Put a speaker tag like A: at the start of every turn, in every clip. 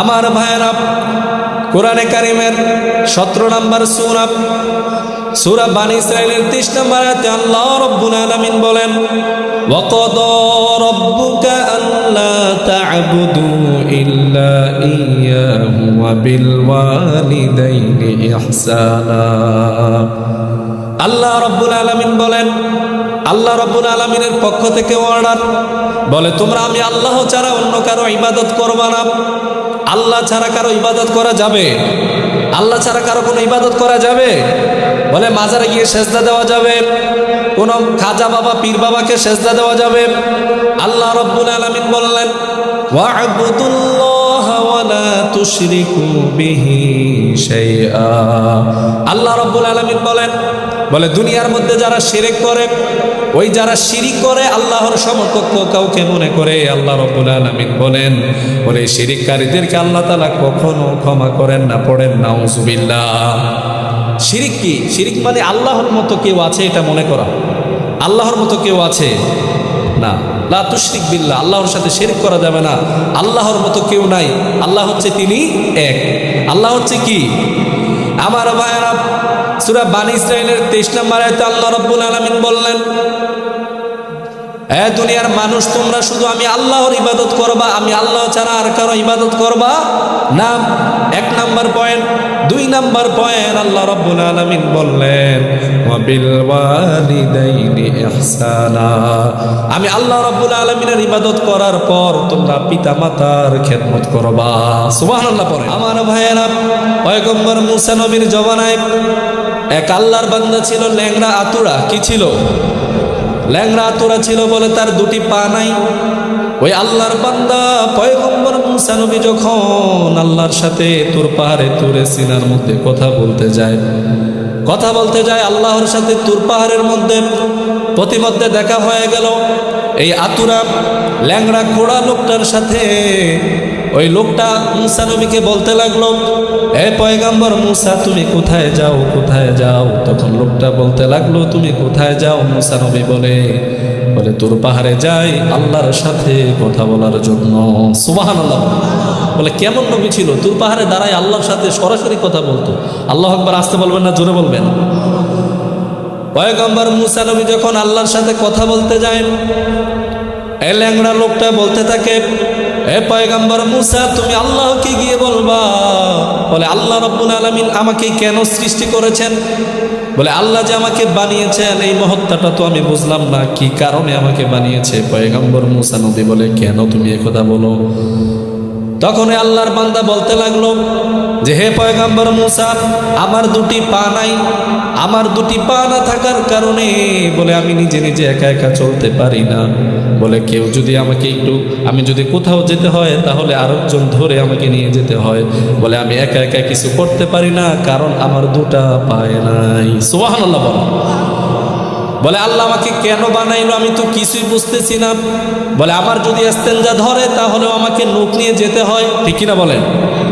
A: আমার ভাইয়েরা, কোরআনে কারিমের 17 নম্বর সূরা বানী ইসরাঈলের 30 নম্বর আয়াতে আল্লাহ রাব্বুল আলামিন বলেন, ওয়াকাদা রাব্বুকা আল্লা তা'বুদু ইল্লা ইয়্যাহু ওয়া বিল ওয়ালিদাইনি ইহসানা। আল্লাহ রাব্বুল আলামিন বলেন, আল্লাহ রাব্বুল আলামিনের পক্ষ থেকে অর্ডার, বলে তোমরা আমি আল্লাহ ছাড়া অন্য কারো ইবাদত করবা না। আল্লাহ ছাড়া কারো ইবাদত করা যাবে? আল্লাহ ছাড়া কারো কোনো ইবাদত করা যাবে? বলে মাজারে গিয়ে সেজদা দেওয়া যাবে? কোন খাজা বাবা পীর বাবাকে সেজদা দেওয়া যাবে? আল্লাহ রাব্বুল আলামিন বললেন, ওয়া'বুদুল্লাহা ওয়া লা তুশরিকু বিহি শাইআ। আল্লাহ রাব্বুল আলামিন বলে দুনিয়ার মধ্যে যারা শিরক করে, ওই যারা শিরিক করে আল্লাহর সমকক্ষ কাউকে মনে করে, আল্লাহ রাব্বুল আলামিন বলে শিরিককারীদেরকে আল্লাহ তাআলা কখনো ক্ষমা করেন না, পড়েন নাউজুবিল্লাহ। শিরিক কি? শিরিক মানে আল্লাহর মতো কেউ আছে এটা মনে করা। আল্লাহর মতো কেউ আছে না, লা তুশরিক বিল্লাহ, আল্লাহর সাথে শিরিক করা যাবে না। আল্লাহর মতো কেউ নাই, আল্লাহ হচ্ছে তিনি এক। আল্লাহ হচ্ছে কি? আমার ভাইয়েরা, সূরা বানী ইসরাঈলের 23 নম্বর আয়াতে আল্লাহ রাব্বুল আলামিন বললেন, দুনিয়ার মানুষ তোমরা শুধু আমি আল্লাহর ইবাদত করবা, আমি আল্লাহ ছাড়া আর কারো ইবাদত করবা না। 1 নাম্বার পয়েন্ট। 2 নাম্বার পয়েন্ট, আল্লাহ রাব্বুল আলামিন বললেন, ওয়া বিল ওয়ালিদাইনি ইহসানা। আমি আল্লাহ রাব্বুল আলামিনের ইবাদত করার পর তোমরা পিতামাতার খেদমত করবা। সুবহানাল্লাহ পড়ে। আমার ভাইয়েরা, পয়গম্বর মুসা নবীর জমানায় এক আল্লাহর বান্দা ছিল, ল্যাংড়া আতুরা। কি ছিল? ল্যাংড়া আতুরা ছিল বলে তার 2টি পা নাই। ওই আল্লাহর বান্দা পয়গম্বর মুসা নবী যখন আল্লাহর সাথে তুর পাহাড়ে, তুরে সিনার মধ্যে কথা বলতে যায় আল্লাহর সাথে তুর পাহাড়ের মধ্যে, প্রতিমধ্যে দেখা হয়ে গেল এই আতুরা ল্যাংড়া খোড়া লোকটার সাথে। ওই লোকটা মুসা নবীকে বলতে লাগলো, এ পয়গম্বর মুসা তুমি কোথায় যাও, কোথায় যাও? তখন লোকটা বলতে লাগলো, তুমি কোথায় যাও? মুসা নবী বলে তুর পাহাড়ে যাই আল্লাহর সাথে কথা বলার জন্য। সুবহানাল্লাহ। বলে কেমন নবী ছিল? তুর পাহাড়ে দাঁড়ায় আল্লাহর সাথে সরাসরি কথা বলতো। আল্লাহু আকবার। আসতে বলবেন না, জোরে বলবেন। পয়গম্বর মুসা নবী যখন আল্লাহর সাথে কথা বলতে যায়, এই ল্যাংড়া লোকটা বলতে থাকে, এ পয়গম্বর মুসা তুমি আল্লাহকে গিয়ে বলবা, বলে আল্লাহ রাব্বুল আলামিন আমাকে কেন সৃষ্টি করেছেন? বলে আল্লাহ যে আমাকে বানিয়েছেন এই মহত্ত্বটা তো আমি বুঝলাম না, কি কারণে আমাকে বানিয়েছে। পয়গম্বর মুসা নবী বলে, কেন তুমি একথা বলো? তখন আল্লাহর বান্দা বলতে লাগলো যে, হে পয়গম্বর মুসা, আমার 2টি পা নাই। আমার 2টি পা না থাকার কারণে বলে আমি নিজে নিজে একা একা চলতে পারি না। বলে কেউ যদি আমাকে আমি যদি কোথাও যেতে হয় তাহলে আরেকজন ধরে আমাকে নিয়ে যেতে হয়। বলে আমি একা একা কিছু করতে পারি না, কারণ আমার 2টা পায়ে নাই। সুবহানাল্লাহ। বলে আল্লাহ আমাকে কেন বানাইলো আমি তো কিছুই বুঝতেছি না। বলে আমার যদি ইস্তেঞ্জা ধরে তাহলেও আমাকে নখ নিয়ে যেতে হয়, ঠিক কিনা বলেন?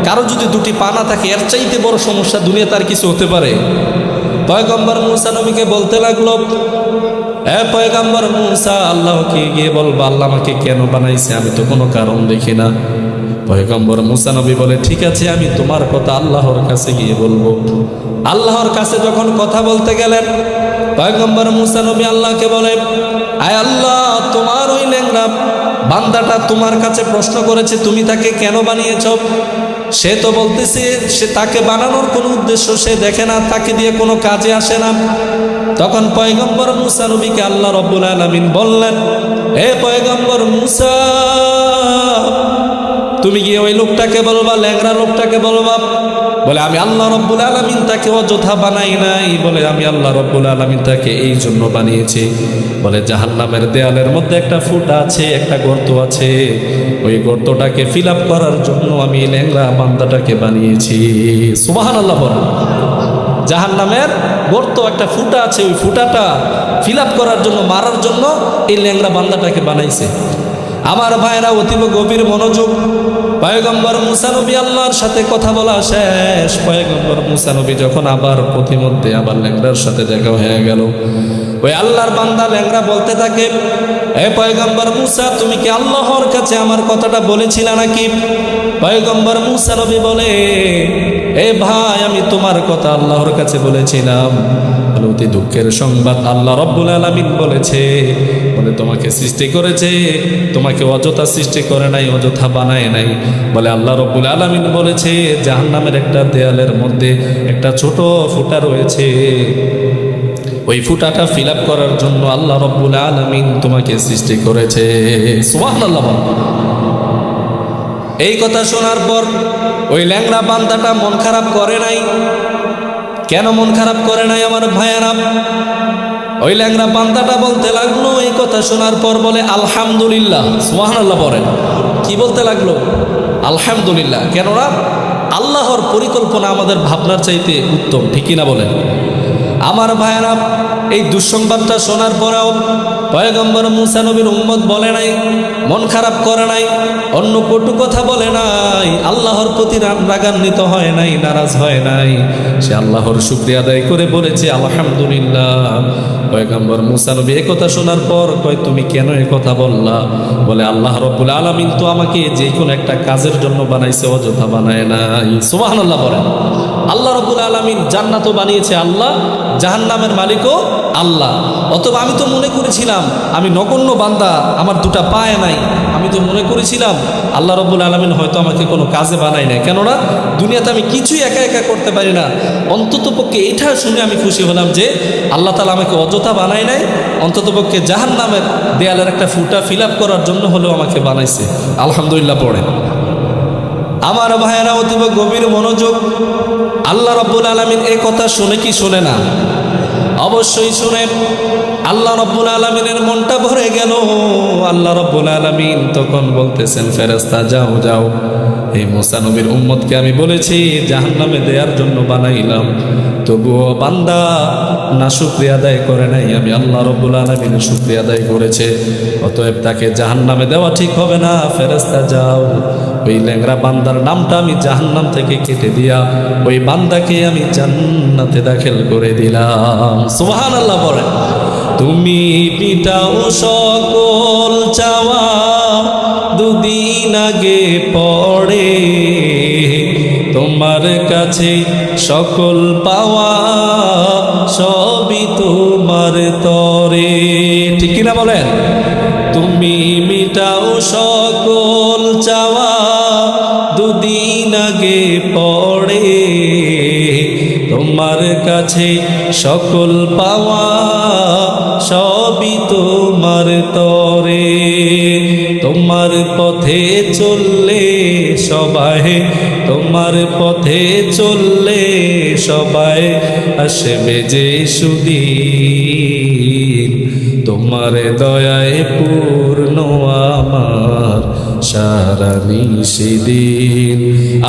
A: কারো যদি 2টি পা না থাকে, এর চাইতে বড় সমস্যা দুনিয়াতে আর কিছু হতে পারে? পয়গম্বর মুসা নবীকে বলতে লাগলো, এ পয়গম্বর মুসা আল্লাহকে গিয়ে বলবা আল্লাহ আমাকে কেন বানাইছে, আমি তো কোনো কারণ দেখি না। পয়গম্বর মুসা নবী বলে, ঠিক আছে আমি তোমার কথা আল্লাহর কাছে গিয়ে বলবো। আল্লাহর কাছে যখন কথা বলতে গেলেন, পয়গম্বর মুসা নবী আল্লাহকে বলে, আয় আল্লাহ, তোমার ওই ল্যাংড়া বান্দাটা তোমার কাছে প্রশ্ন করেছে তুমি তাকে কেন বানিয়েছ। সে তো বলতেছে সে তাকে বানানোর কোনো উদ্দেশ্য সে দেখে না, তাকে দিয়ে কোনো কাজে আসে না। তখন পয়গম্বর মুসা নবীকে আল্লাহ রাব্বুল আলামিন বললেন, হে পয়গম্বর মুসা, তুমি গিয়ে ওই লোকটাকে বলবা, ল্যাংড়া লোকটাকে বলবা, বলে আমি আল্লাহ রাব্বুল আলামিন তাকে অযথা বানাই নাই। বলে আমি আল্লাহ রাব্বুল আলামিন তাকে এই জন্য বানিয়েছি। বলে জাহান্নামের দেয়ালের মধ্যে একটা ফুটা আছে, একটা গর্ত আছে, ওই গর্তটাকে ফিল আপ করার জন্য আমি ল্যাংড়া বান্দাটাকে বানিয়েছি। সুবহানাল্লাহ। জাহান্নামের গর্ত একটা ফুটা আছে, ওই ফুটাটা ফিল আপ করার জন্য, মারার জন্য এই ল্যাংড়া বান্দাটাকে বানাইছে। আমার ভাইরা অতীব গভীর মনোযোগ। পয়গম্বর মুসা নবী আল্লাহর সাথে কথা বলা শেষ। পয়গম্বর মুসা নবী যখন আবার প্রতিমধ্যে আবার ল্যাংড়ার সাথে দেখা হয়ে গেল, ওই আল্লাহর বান্দা ল্যাংড়া বলতে থাকে, এ পয়গম্বর মুসা, তুমি কি আল্লাহর কাছে আমার কথাটা বলেছিলে নাকি? পয়গম্বর মুসা নবী বলে, এ ভাই, আমি তোমার কথা আল্লাহর কাছে বলেছিলাম। অতি দুঃখের সংবাদ, আল্লাহ রব্বুল আলামিন বলেছে, বলে তোমাকে সৃষ্টি করেছে, তোমাকে অযথা সৃষ্টি করে নাই, অযথা বানায় নাই। বলে আল্লাহ রব্বুল আলামিন বলেছে জাহান্নামের একটা দেয়ালের মধ্যে একটা ছোট ফুটা রয়েছে, ওই ফুটাটা ফিল আপ করার জন্য আল্লাহ রব্বুল আলামিন তোমাকে সৃষ্টি করেছে। সুবহানাল্লাহ। এই কথা শোনার পর ওই ল্যাংড়া বান্দাটা মন খারাপ করে নাই। কেন মন খারাপ করে নাই আমার ভাইয়েরা? ওই ল্যাংড়া বান্দাটা বলতে লাগলো, এই কথা শোনার পর বলে আলহামদুলিল্লাহ। সুবহানাল্লাহ বলেন। কি বলতে লাগলো? আলহামদুলিল্লাহ। কেননা আল্লাহর পরিকল্পনা আমাদের ভাবনার চাইতে উত্তম, ঠিকই না বলেন? আমার ভাইয়েরা, এই দুঃসংবাদটা শোনার পরেও পয়গম্বর মুসা নবীর উম্মত বলে নাই, মন খারাপ করে নাই, অন্য কটু কথা বলে নাই, আল্লাহর প্রতি রাগান্বিত হয় নাই, নারাজ হয় নাই। সে আল্লাহর শুকরিয়া আদায় করে বলেছে আলহামদুলিল্লাহ। পয়গম্বর মুসা নবী একথা শোনার পর কয়, তুমি কেন একথা বললা? বলে আল্লাহ রব্বুল আলামিন তো আমাকে যে কোনো একটা কাজের জন্য বানাইছে, অযথা বানায় নাই। সুবহানাল্লাহ বলেন। আল্লাহ রব্বুল আলামিন জান্নাতও বানিয়েছে আল্লাহ, জাহান্নামের মালিকও আল্লাহ। অথবা আমি তো মনে করেছিলাম আমি নগণ্য বান্দা, আমার দুটা পায় নাই, আমি তো মনে করেছিলাম আল্লাহ রব্বুল আলামিন হয়তো আমাকে কোনো কাজে বানায় নাই। কেননা দুনিয়াতে আমি কিছুই একা একা করতে পারি না। অন্ততপক্ষে এটা শুনে আমি খুশি হলাম যে আল্লাহ তাআলা আমাকে অযথা বানায় নাই, অন্ততপক্ষে জাহান্নামের দেয়ালের একটা ফুটা ফিল আপ করার জন্য হলেও আমাকে বানাইছে। আলহামদুলিল্লাহ পড়ে। আমার ভাইয়েরা, অতীব গভীর মনোযোগ। আল্লাহ রব্বুল আলামিন এই কথা শুনে কি শুনে না? অবশ্যই শুনে। আল্লাহ রব্বুল আলামিনের মনটা ভরে গেল। আল্লাহ রব্বুল আলামিন তখন বলতেছেন, ফেরেশতা যাও যাও, এই মুসা নবীর উম্মতকে আমি বলেছি জাহান্নামে দেওয়ার জন্য বানাইলাম, তবুও বান্দা না শুকরিয়া আদায় করে নাই, আমি আল্লাহ রব্বুল আলামিনের শুকরিয়া আদায় করেছে, অতএব তাকে জাহান্নামে দেওয়া ঠিক হবে না। ফেরেশতা যাও, ওই ল্যাংড়া বান্দার নামটা আমি জাহান্নাম থেকে কেটে দিয়া ওই বান্দাকে আমি জান্নাতে দাখিল করে দিলাম। সুবহানাল্লাহ বলে। তুমি পিটাও সকল চাওয়া, দুদিন আগে পড়ে তোমার কাছে সকল পাওয়া, সবই তোমার তরে। ঠিক কিনা বলেন? তুমি মিটাও সকল চাওয়া, দুদিন আগে পড়ে তোমার কাছে সকল পাওয়া, সবই তোমার তরে। তোমার পথে চললে সবাই, তোমার পথে চললে সবাই আসবে যে সুদিন, তোমার দয়ায় পূর্ণ আমার সারা নিশিদিন।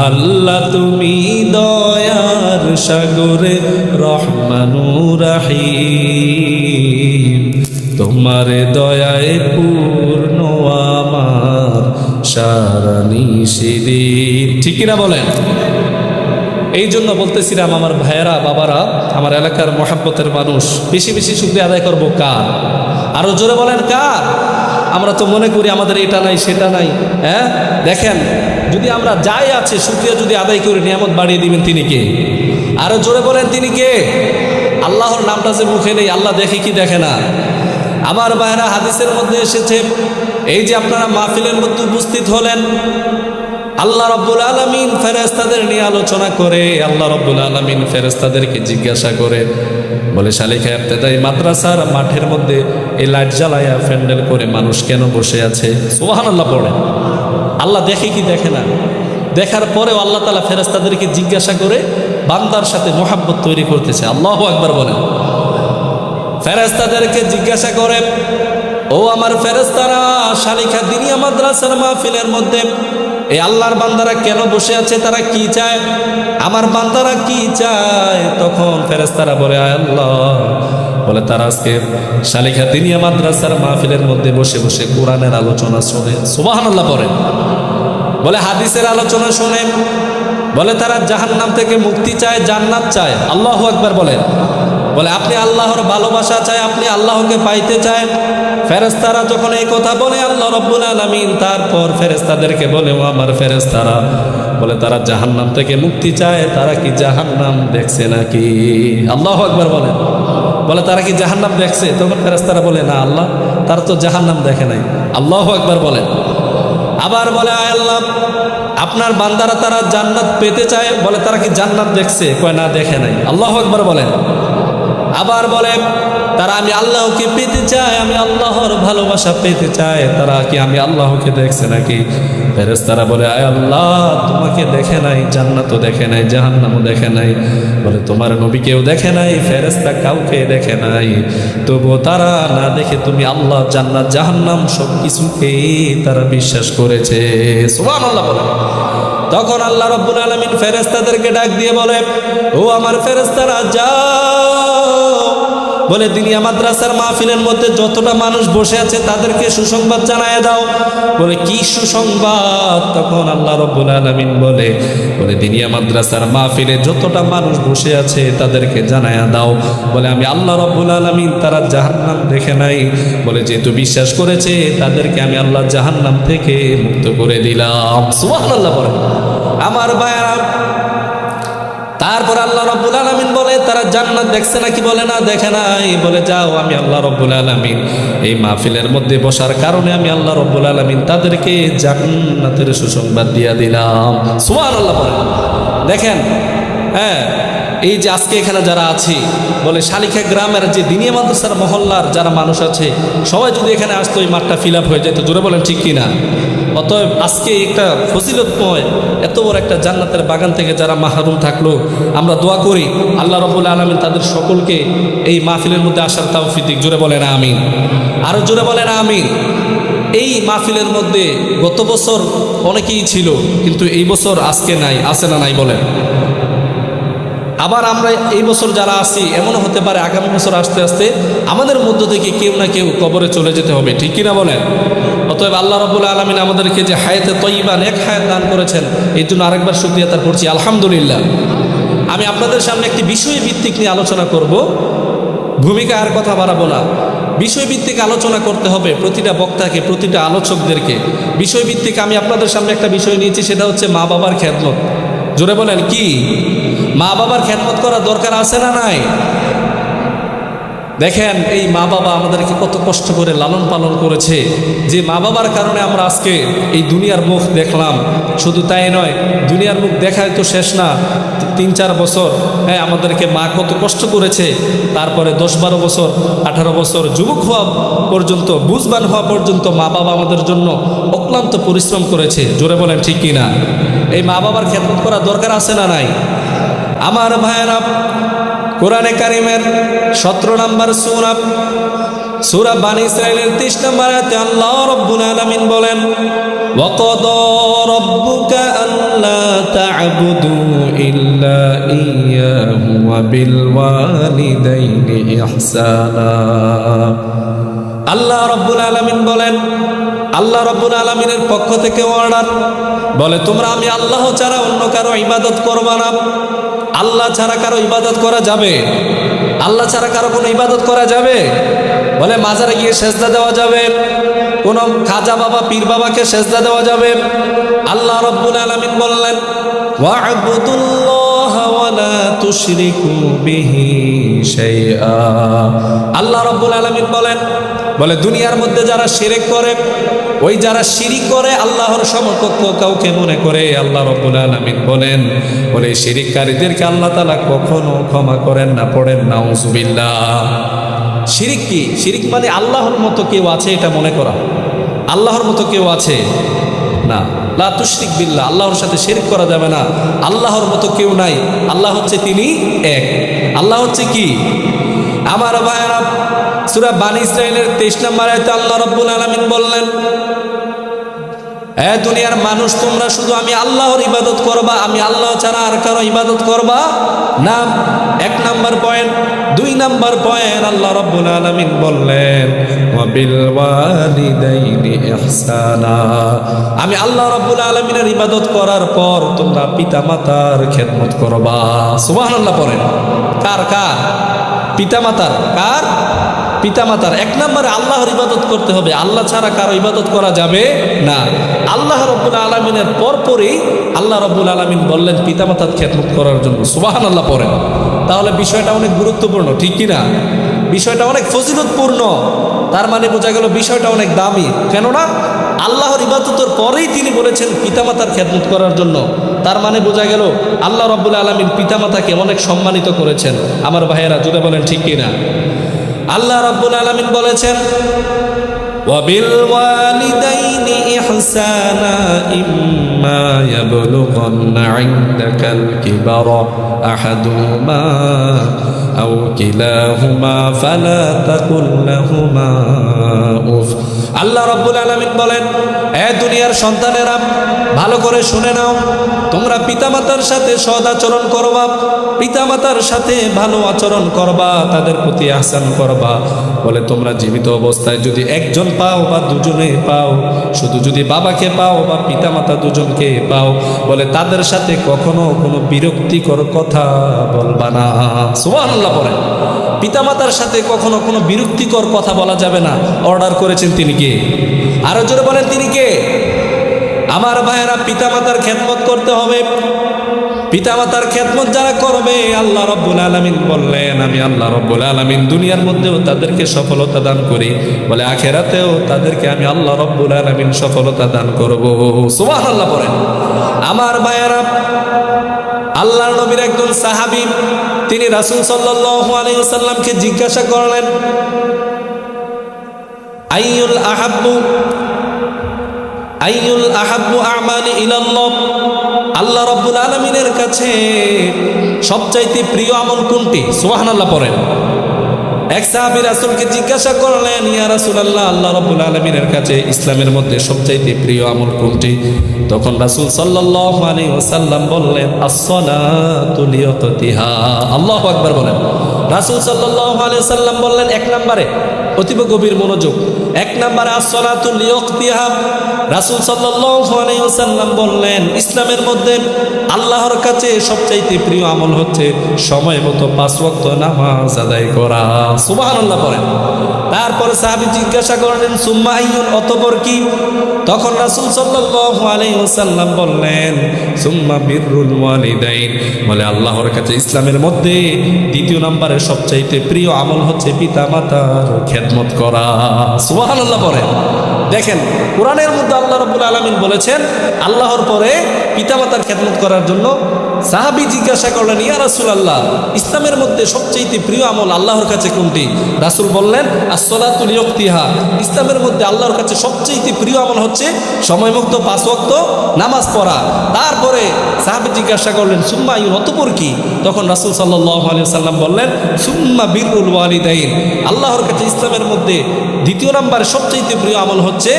A: আল্লাহ তুমি দয়ার সাগরে রহমানুর রহিম, তোমার দয়ায় পূর্ণ আমার সারা নিশিদিন। ঠিক কিনা বলেন? এই জন্য বলতেছিলাম আমার ভাইয়েরা, বাবারা, আমার এলাকার মহাব্বতের মানুষ, বেশি বেশি শুকরিয়া আদায় করবো কার? আরো জোরে বলেন কার? আমরা তো মনে করি আমাদের এটা নাই সেটা নাই। হ্যাঁ, দেখেন, যদি আমরা যাই আছে শুকরিয়া যদি আদায় করি, নিয়ামত বাড়িয়ে দিবেন তিনি কে? আরো জোরে বলেন তিনি কে? আল্লাহর নামটা যে মুখে নেই, আল্লাহ দেখে কি দেখে না? আমার ভাইয়েরা, হাদিসের মধ্যে এসেছে, এই যে আপনারা মাহফিলের মধ্যে উপস্থিত হলেন, আল্লাহ রব্বুল আলামিন ফেরেশতাদের নিয়ে আলোচনা করে। আল্লাহ রব্বুল আলামিন ফেরেশতাদেরকে জিজ্ঞাসা করে, বলে শালিখা ইবতেদায়ী মাদ্রাসার মাঠের মধ্যে এই লাইট জ্বালায়া প্যান্ডেল করে মানুষ কেন বসে আছে? সুবহানাল্লাহ পড়ে। আল্লাহ দেখে কি দেখে না? দেখার পরেও আল্লাহ তাআলা ফেরেশতাদেরকে জিজ্ঞাসা করে বান্দার সাথে মহব্বত তৈরি করতেছে। আল্লাহু আকবার বলেন। ফেরেশতাদেরকে জিজ্ঞাসা করে, ও আমার ফেরেশতারা, শালিখা দিনিয়া মাদ্রাসার মাহফিলের মধ্যে এই আল্লাহর বান্দারা কেন বসে আছে? তারা কি চায়? আমার বান্দারা কি চায়? তখন ফেরেশতারা বলে, আয় আল্লাহ, বলে তারা আজকে শালিখা দিনিয়া মাদ্রাসার মাহফিলের মধ্যে বসে বসে কোরআনের আলোচনা শোনে। সুবহানাল্লাহ পড়েন। বলে হাদিসের আলোচনা শুনে বলে তারা জাহান্নাম থেকে মুক্তি চায়, জান্নাত চায়। আল্লাহু আকবার বলেন। বলে আপনি আল্লাহর ভালোবাসা চায়, আপনি আল্লাহকে পাইতে চায়। ফেরেশতারা যখন এই কথা বলে আল্লাহ রাব্বুল আলামিন তারপর ফেরেশতাদেরকে বলে, ও আমার ফেরেশতারা, বলে তারা জাহান্নাম থেকে মুক্তি চায়, তারা কি জাহান্নাম দেখছে নাকি? আল্লাহু আকবার বলেন। বলে তারা কি জাহান্নাম দেখছে? তখন ফেরেশতারা বলে, না আল্লাহ, তারা তো জাহান্নাম দেখে নাই। আল্লাহু আকবার বলেন। আবার বলে, আয় আল্লাহ, আপনার বান্দারা তারা জান্নাত পেতে চায়, বলে তারা কি জান্নাত দেখছে? কয় না, দেখে নাই। আল্লাহু আকবার বলেন। আবার বলে তারা আমি আল্লাহকে পেতে চায়, আমি আল্লাহর ভালোবাসা পেতে চায়, তারা কি আমি আল্লাহকে দেখছে নাকি? ফেরেশতারা বলে, আয় আল্লাহ, তোমাকে দেখে নাই, জান্নাতও দেখে নাই, জাহান্নামও দেখে নাই, বলে তোমার নবীকেও দেখে নাই, ফেরেশতা কাউকে দেখে নাই, তবুও তারা না দেখে তুমি আল্লাহ, জান্নাত, জাহান্নাম সব কিছুকেই তারা বিশ্বাস করেছে। সুবহানাল্লাহ বলে। তখন আল্লাহ রাব্বুল আলামিন ফেরেশতাদেরকে ডাক দিয়ে বলে, ও আমার ফেরেশতারা, যাও, বলে দিনিয়া মাদ্রাসার মাহফিলের মধ্যে যতটা মানুষ বসে আছে তাদেরকে সুসংবাদ জানায় দাও। বলে কি সুসংবাদ? তখন আল্লাহ রাব্বুল আলামিন বলে দিনিয়া মাদ্রাসার মাহফিলে যতটা মানুষ বসে আছে তাদেরকে জানায় দাও, বলে আমি আল্লাহ রাব্বুল আলামিন তারা জাহান্নাম দেখে নাই, বলে যেহেতু বিশ্বাস করেছে তাদেরকে আমি আল্লাহ জাহান্নাম থেকে মুক্ত করে দিলাম। সুবহানাল্লাহ বলে। আমার ভাইরা, তারপর আল্লাহ রাব্বুল আলামিন বলে তারা জান্নাত দেখছে নাকি? বলে না, দেখে নাই। বলে যাও, আমি আল্লাহ রাব্বুল আলামিন এই মাহফিলের মধ্যে বসার কারণে আমি আল্লাহ রাব্বুল আলামিন তাদেরকে জান্নাতের সুসংবাদ দিয়ে দিলাম। সুবহানাল্লাহ বলে। দেখেন, হ্যাঁ, এই যে আজকে এখানে যারা আছি, বলে শালিখা গ্রামের যে দিনিয়া মাদ্রাসার মহল্লার যারা মানুষ আছে সবাই যদি এখানে আসতো এই মাঠটা ফিল আপ হয়ে যেত। জোরে বলেন ঠিক কিনা? অতএব আজকে একটা ফজিলতময় এত বড় একটা জান্নাতের বাগান থেকে যারা মাহরুম থাকলো, আমরা দোয়া করি আল্লাহ রাব্বুল আলামিন তাদের সকলকে এই মাহফিলের মধ্যে আসার তৌফিক দিক। জোরে বলেন আমিন। আরো জোরে বলেন আমিন। এই মাহফিলের মধ্যে গত বছর অনেকেই ছিল, কিন্তু এই বছর আজকে নাই। আছে না নাই বলেন? আবার আমরা এই বছর যারা আছি, এমনও হতে পারে আগামী বছর আস্তে আস্তে আমাদের মধ্য থেকে কেউ না কেউ কবরে চলে যেতে হবে। ঠিক কিনা বলেন? অতএব আল্লাহ রাব্বুল আলামিন আমাদেরকে যে হায়াতে তয়্যিবা, নেক হায়াত দান করেছেন, এই জন্য আরেকবার শুকরিয়া তার করছি, আলহামদুলিল্লাহ। আমি আপনাদের সামনে একটি বিষয় ভিত্তিক নিয়ে আলোচনা করব। ভূমিকা আর কথা বাড়াবো না। বিষয়ভিত্তিক আলোচনা করতে হবে প্রতিটা বক্তাকে, প্রতিটা আলোচকদেরকে। বিষয়ভিত্তিক আমি আপনাদের সামনে একটা বিষয় নিয়েছি, সেটা হচ্ছে মা বাবার খেদমত। জোরে বলেন কি? মা বাবার খেদমত করা দরকার আছে না নাই? দেখেন, এই মা বাবা আমাদেরকে কত কষ্ট করে লালন পালন করেছে, যে মা বাবার কারণে আমরা আজকে এই দুনিয়ার মুখ দেখলাম। শুধু তাই নয়, দুনিয়ার মুখ দেখায় তো শেষ না, 3-4 বছর, হ্যাঁ, আমাদেরকে মা কত কষ্ট করেছে। তারপরে 10-12 বছর, 18 বছর, যুবক হওয়া পর্যন্ত, বুঝবান হওয়া পর্যন্ত মা বাবা আমাদের জন্য অক্লান্ত পরিশ্রম করেছে। জোরে বলেন ঠিক কিনা? এই মা বাবার খেদমত করা দরকার আছে না নাই? আমার ভাইয়েরা, কোরআনে কারিমের 17 নম্বর সূরা বানী ইসরাঈলের 30 নম্বর আয়াতে আল্লাহ রাব্বুল আলামিন বলেন, ওয়াকাদা রাব্বুকা আল্লা তা'বুদু ইল্লা ইয়্যাহু ওয়া বিল ওয়ালিদাইনি ইহসানা। আল্লাহ রাব্বুল আলামিন বলেন, আল্লাহ রাব্বুল আলামিনের পক্ষ থেকে অর্ডার, বলে তোমরা আমি আল্লাহ ছাড়া অন্য কারো ইবাদত করবা না। আল্লাহ ছাড়া কারো ইবাদত করা যাবে? আল্লাহ ছাড়া কারো কোনো ইবাদত করা যাবে? বলে মাজারে গিয়ে সেজদা দেওয়া যাবে? কোন খাজা বাবা, পীর বাবাকে সেজদা দেওয়া যাবে? আল্লাহ রাব্বুল আলামিন বললেন, ওয়া'বুদুল্লাহা ওয়া লা তুশরিকু বিহি শাইআ। আল্লাহ রাব্বুল আলামিন বলেন, বলে দুনিয়ার মধ্যে যারা শিরক করে, ওই যারা শিরিক করে, আল্লাহর সমকক্ষ কাউকে মনে করে, আল্লাহ রাব্বুল আলামিন বলেন, বলে শিরিককারীদেরকে আল্লাহ তাআলা কখনো ক্ষমা করেন না। পড়েন নাউযুবিল্লাহ। শিরিক কি? শিরিক মানে আল্লাহর মতো কেউ আছে এটা মনে করা। আল্লাহর মতো কেউ আছে না। লা তুশরিক বিল্লাহ, আল্লাহর সাথে শিরিক করা যাবে না। আল্লাহর মতো কেউ নাই। আল্লাহ হচ্ছে তিনি এক। আল্লাহ হচ্ছে কি? আমার ভাইরা, সূরা বানী ইসরাঈলের 23 নম্বর আয়াতে আল্লাহ রাব্বুল আলামিন বললেন, এ দুনিয়ার মানুষ, তোমরা শুধু আমি আল্লাহর ইবাদত করবা, আমি আল্লাহ ছাড়া আর কারো ইবাদত করবা না। 1 নম্বর পয়েন্ট। 2 নাম্বার পয়েন্ট আল্লাহ রাব্বুল আলামিন বললেন ওয়া বিল ওয়ালিদাইনি ইহসানা। আমি আল্লাহ রাব্বুল আলামিনের ইবাদত করার পর তোমরা পিতামাতার খেদমত করবা। সুবহানাল্লাহ পড়েন। কার কার? পিতামাতার। কার? পিতামাতার। 1 নম্বরে আল্লাহর ইবাদত করতে হবে, আল্লাহ ছাড়া কারো ইবাদত করা যাবে না। আল্লাহ রাব্বুল আলামিনের পরপরই আল্লাহ রাব্বুল আলামিন বললেন পিতামাতার খেদমত করার জন্য। সুবহানাল্লাহ পড়েন। তাহলে বিষয়টা অনেক গুরুত্বপূর্ণ, ঠিক কি না? বিষয়টা অনেক ফজিলতপূর্ণ। তার মানে বোঝা গেল বিষয়টা অনেক দামি। কেননা আল্লাহর ইবাদতের পরেই তিনি বলেছেন পিতামাতার খেদমত করার জন্য। তার মানে বোঝা গেল আল্লাহ রাব্বুল আলামিন পিতামাতাকে অনেক সম্মানিত করেছেন। আমার ভাইয়েরা জুড়ে বলেন ঠিক কি না? আল্লাহ রাব্বুল আলামিন বলেছেন ওয়া বিল ওয়ালিদাইনি ইহসানা ইম্মা ইয়াবলুগান্না ইনদাকাল কিবারা আহাদুহুমা আও কিলাহুমা ফালা তাকুল লাহুমা উফ। আল্লাহ রাব্বুল আলামিন বলেন এ দুনিয়ার সন্তানেরা ভালো করে শুনে নাও, তোমরা পিতামাতার সাথে সৎ আচরণ করবা, পিতামাতার সাথে ভালো আচরণ করবা, তাদের প্রতি আহসান করবা। বলে তোমরা জীবিত অবস্থায় যদি একজন পাও বা দুজনে পাও, শুধু যদি বাবাকে পাও বা পিতামাতা দুজনকে পাও, বলে তাদের সাথে কখনো কোনো বিরক্তিকর কথা বলবা না। সুবহানাল্লাহ পড়েন। পিতামাতার সাথে কখনো কোনো বিরক্তিকর কথা বলা যাবে না। অর্ডার করেছেন তিনি কে? আরো জোরে বলেন তিনি কে? আমার ভাইয়েরা পিতামাতার খেদমত করতে হবে। পিতামাতার খেদমত যারা করবে আল্লাহ রাব্বুল আলামিন বললেন আমি আল্লাহ রাব্বুল আলামিন দুনিয়ার মধ্যেও তাদেরকে সফলতা দান করি, বলে আখিরাতেও তাদেরকে আমি আল্লাহ রাব্বুল আলামিন সফলতা দান করব। সুবহানাল্লাহ বলেন। আমার ভাইয়েরা আল্লাহর নবীর একজন সাহাবী তিনি রাসূল সাল্লাল্লাহু আলাইহি ওয়াসাল্লামকে জিজ্ঞাসা করলেন আইয়ুল আহাব্বু আমালি ইলাল্লাহ, আল্লাহ রাব্বুল আলামিনের কাছে সবচাইতে প্রিয় আমল কোনটি? সুবহানাল্লাহ পড়েন। এক সাহাবী রাসূলকে জিজ্ঞাসা করলেন ইয়া রাসূলুল্লাহ, আল্লাহ রাব্বুল আলামিনের কাছে ইসলামের মধ্যে সবচাইতে প্রিয় আমল কোনটি? তখন রাসূল সাল্লাল্লাহু আলাইহি ওয়াসাল্লাম বললেন আস-সালাতু লিওয়াক্তিহা। আল্লাহু আকবার বলেন। রাসূল সাল্লাল্লাহু আলাইহি ওয়াসাল্লাম বললেন 1 নম্বরে, অতীব গভীর মনোযোগ, 1 নম্বরে আস-সালাতু লিওয়াক্তিহা। রাসূল সাল্লাল্লাহু আলাইহি ওয়াসাল্লাম বললেন ইসলামের মধ্যে আল্লাহর কাছে সবচাইতে প্রিয় আমল হচ্ছে সময় মতো 5 ওয়াক্ত নামাজ আদায় করা। সুবহানাল্লাহ বলেন। তারপর সাহাবী জিজ্ঞাসা করলেন সুম্মা আইয়ুন, অতঃপর কি? তখন রাসূল সাল্লাল্লাহু আলাইহি ওয়াসাল্লাম বললেন সুম্মা বিররুল ওয়ালিদাইন, বলে আল্লাহর কাছে ইসলামের মধ্যে 2 নম্বরে সবচাইতে প্রিয় আমল হচ্ছে পিতামাতার খেদমত করা। সুবহানাল্লাহ বলেন। দেখেন কোরআনের মধ্যে আল্লাহ রাব্বুল আলামিন বলেছেন আল্লাহর পরে পিতামাতার খেদমত করার জন্য। সাহাবী জিজ্ঞাসা করলেন ইয়া রাসূলুল্লাহ, ইসলামের মধ্যে সবচেয়ে প্রিয় আমল আল্লাহর কাছে কোনটি? রাসূল বললেন আস-সালাতু লিওয়াক্তিহা, ইসলামের মধ্যে আল্লাহর কাছে সবচেয়ে প্রিয় আমল হচ্ছে সময়মুক্ত 5 ওয়াক্ত নামাজ পড়া। তারপরে সাহাবী জিজ্ঞাসা করলেন সুম্মা আইয়ুন, অতঃপর কি? তখন রাসূল সাল্লাল্লাহু আলাইহি ওয়াসাল্লাম বললেন সুম্মা বিররুল ওয়ালিদাইন, আল্লাহর কাছে ইসলামের মধ্যে 2 নম্বরে সবচেয়ে প্রিয় আমল হচ্ছে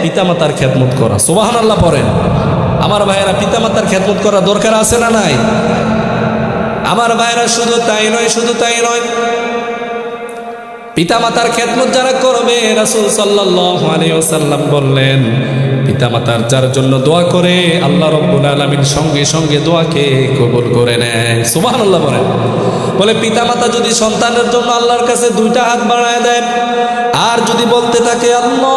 A: পিতামাতার খেদমত করা। সুবহানাল্লাহ পড়েন। আমার ভাইয়েরা পিতামাতার খেদমত করা দরকার আছে না নাই? আমার ভাইয়েরা শুধু তাই নয়, পিতামাতার খেদমত যারা করবে রাসূল সাল্লাল্লাহু আলাইহি ওয়াসাল্লাম বললেন পিতামাতার যার জন্য দোয়া করে আল্লাহ রাব্বুল আলামিন সঙ্গে সঙ্গে দোয়াকে কবুল করে নেয়। সুবহানাল্লাহ বলেন। বলে পিতামাতা যদি সন্তানের জন্য আল্লাহর কাছে 2টা হাত বাড়ায় দেয় আর যদি বলতে থাকে আল্লাহ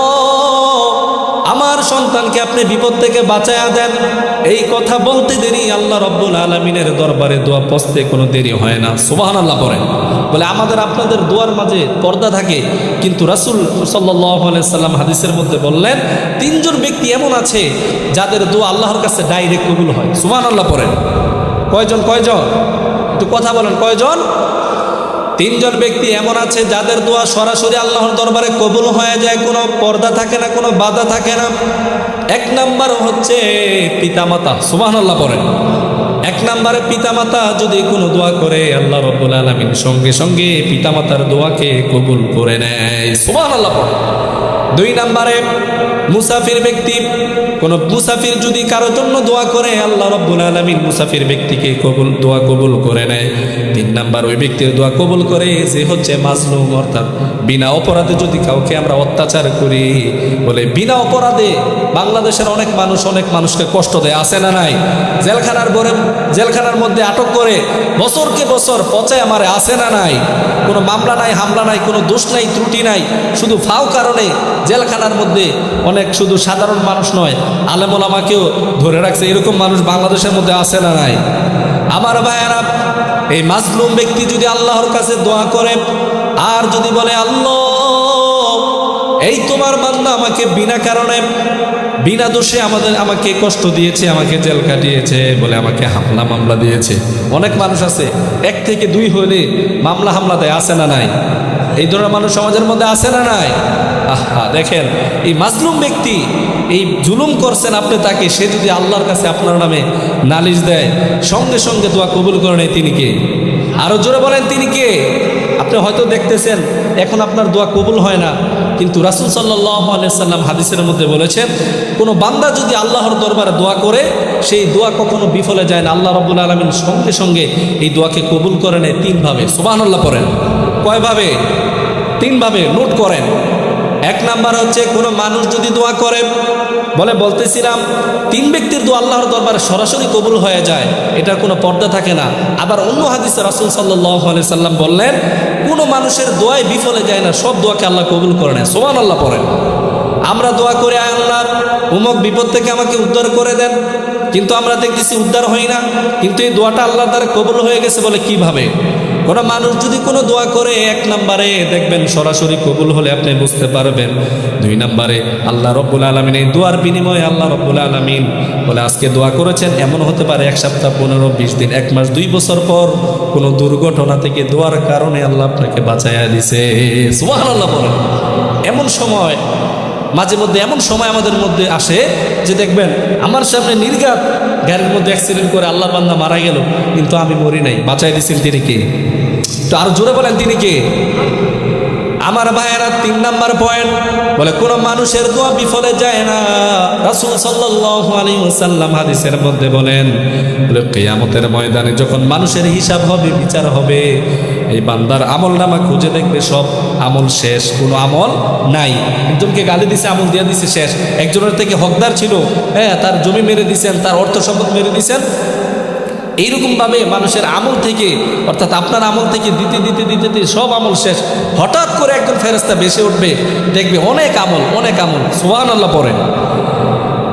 A: আমার সন্তানকে আপনি বিপদ থেকে বাঁচায়া দেন, এই কথা বলতে দেরি আল্লাহ রাব্বুল আলামিনের দরবারে দোয়া পৌঁছতে কোনো দেরি হয় না। সুবহানাল্লাহ পড়েন। বলে আমাদের আপনাদের দোয়ার মাঝে পর্দা থাকে, কিন্তু রাসূল সাল্লাল্লাহু আলাইহি সাল্লাম হাদিসের মধ্যে বললেন 3 জন ব্যক্তি এমন আছে যাদের দোয়া আল্লাহর কাছে ডাইরেক্ট কবুল হয়। সুবহানাল্লাহ পড়েন। কয়জন? একটু কথা বলেন, কয়জন? 3 জন ব্যক্তি এমন আছে যাদের দোয়া সরাসরি আল্লাহর দরবারে কবুল হয়ে যায়, কোনো পর্দা থাকে না, কোনো বাধা থাকে না। 1 নাম্বার হচ্ছে পিতামাতা। সুবহানাল্লাহ পড়েন। 1 নম্বরে পিতামাতা যদি কোনো দোয়া করে আল্লাহ রাব্বুল আলামিন সঙ্গে সঙ্গে পিতামাতার দোয়াকে কবুল করে নেয়। সুবহানাল্লাহ পড়েন। 2 নম্বরে মুসাফির ব্যক্তি, কোন মুসাফির যদি কারোর জন্য দোয়া করে আল্লাহ রাব্বুল আলামিন মুসাফির ব্যক্তিকে দোয়া কবুল করে নেয়। 3 নাম্বার ওই ব্যক্তির দোয়া কবুল করে যে হচ্ছে মাজলুম, অর্থাৎ বিনা অপরাধে যদি কাউকে আমরা অত্যাচার করি, বলে বিনা অপরাধে বাংলাদেশের অনেক মানুষকে কষ্ট দেয়, আছে না নাই? জেলখানার মধ্যে আটক করে বছরকে বছর পচায় আমারে, আছে না নাই? কোনো মামলা নাই, হামলা নাই, কোনো দোষ নাই, ত্রুটি নাই, শুধু ফাও কারণে জেলখানার মধ্যে অনেক, শুধু সাধারণ মানুষ নয়, আলেম ওলামাকেও ধরে রাখছে। এরকম মানুষ বাংলাদেশের মধ্যে আছে না নাই? আমার ভাইয়েরা, এই মাজলুম ব্যক্তি যদি আল্লাহর কাছে দোয়া করে আর যদি বলে আল্লাহ এই তোমার বান্দা আমাকে বিনা কারণে বিনা দোষে আমাকে কষ্ট দিয়েছে, আমাকে জেল কাটিয়েছে, বলে আমাকে হামলা মামলা দিয়েছে। অনেক মানুষ আছে 1 থেকে 2 হলে মামলা হামলা দেয়, আছে না নাই? এই ধরনের মানুষ সমাজের মধ্যে আছে না নাই? আহা, দেখেন এই মাজলুম ব্যক্তি, এই জুলুম করছেন আপনি তাকে, সে যদি আল্লাহর কাছে আপনার নামে নালিশ দেয়, সঙ্গে সঙ্গে দোয়া কবুল করে নেয়, তিনি কে? আরো জোরে বলেন, তিনি কে? আপনি হয়তো দেখতেছেন এখন আপনার দোয়া কবুল হয় না, কিন্তু রাসূল সাল্লাল্লাহু আলাইহি সাল্লাম হাদিসের মধ্যে বলেছেন কোনো বান্দা যদি আল্লাহর দরবারে দোয়া করে সেই দোয়া কখনো বিফলে যায় না। আল্লাহ রাব্বুল আলামিন সঙ্গে সঙ্গে এই দোয়াকে কবুল করে নেয় 3 ভাবে। সুবহানাল্লাহ পড়েন। কয় ভাবে? 3 ভাবে, নোট করেন। 1 নাম্বার হচ্ছে কোনো মানুষ যদি দোয়া করে, বলতেছিলাম 3 ব্যক্তির দোয়া আল্লাহর দরবারে সরাসরি কবুল হয়ে যায়, এটার কোনো পর্দা থাকে না। আবার অন্য হাদিসে রাসূল সাল্লাল্লাহু আলাইহি সাল্লাম বললেন কোনো মানুষের দোয়াই বিফলে যায় না, সব দোয়াকে আল্লাহ কবুল করে নেয়। সুবহানাল্লাহ পড়েন। আমরা দোয়া করে আয় আল্লাহ অমুক বিপদ থেকে আমাকে উদ্ধার করে দেন, কিন্তু আমরা দেখতেছি উদ্ধার হই না, কিন্তু এই দোয়াটা আল্লাহর দ্বারা কবুল হয়ে গেছে। বলে কিভাবে? কোনো মানুষ যদি কোনো দোয়া করে 1 নম্বরে দেখবেন সরাসরি কবুল হলে আপনি বুঝতে পারবেন। 2 নম্বরে আল্লাহ রাব্বুল আলামিন এই দোয়ার বিনিময়ে আল্লাহ রাব্বুল আলামিন বলে আজকে দোয়া করেছেন, এমন হতে পারে 1 সপ্তাহ, 15, 20 দিন, 1 মাস, 2 বছর পর কোনো দুর্ঘটনা থেকে দোয়ার কারণে আল্লাহ আপনাকে বাঁচাইয়া দিছে। সুবহানাল্লাহ বলেন। এমন সময় মাঝে মধ্যে এমন সময় আমাদের মধ্যে আসে যে দেখবেন আমার সামনে নির্ঘাত গাড়ির মধ্যে অ্যাক্সিডেন্ট করে আল্লাহ বান্দা মারা গেল, কিন্তু আমি মরি নাই, বাঁচাই দিয়েছেন তিনি কে? তো আরো জোরে বলেন, তিনি কে? আমার ভাইয়েরা 3 নাম্বার পয়েন্ট, বলে কোন মানুষের দোয়া বিফলে যায় না। রাসূল সাল্লাল্লাহু আলাইহি ওয়াসাল্লাম হাদিসের মধ্যে বলেন, বলে কিয়ামতের ময়দানে যখন মানুষের হিসাব হবে, বিচার হবে, এই বান্দার আমল নামা খুঁজে দেখবে সব আমল শেষ, কোনো আমল নাই। একজনকে গালি দিছে, আমল দিয়ে দিছে শেষ। একজনের থেকে হকদার ছিল, তার জমি মেরে দিছেন, তার অর্থ সম্পদ মেরে দিছেন। এইরকমভাবে মানুষের আমল থেকে, অর্থাৎ আপনার আমল থেকে দিতে দিতে দিতে দিতে সব আমল শেষ। হঠাৎ করে একজন ফেরেশতা বেশি উঠবে, দেখবে অনেক আমল। সুবহানাল্লাহ পড়েন।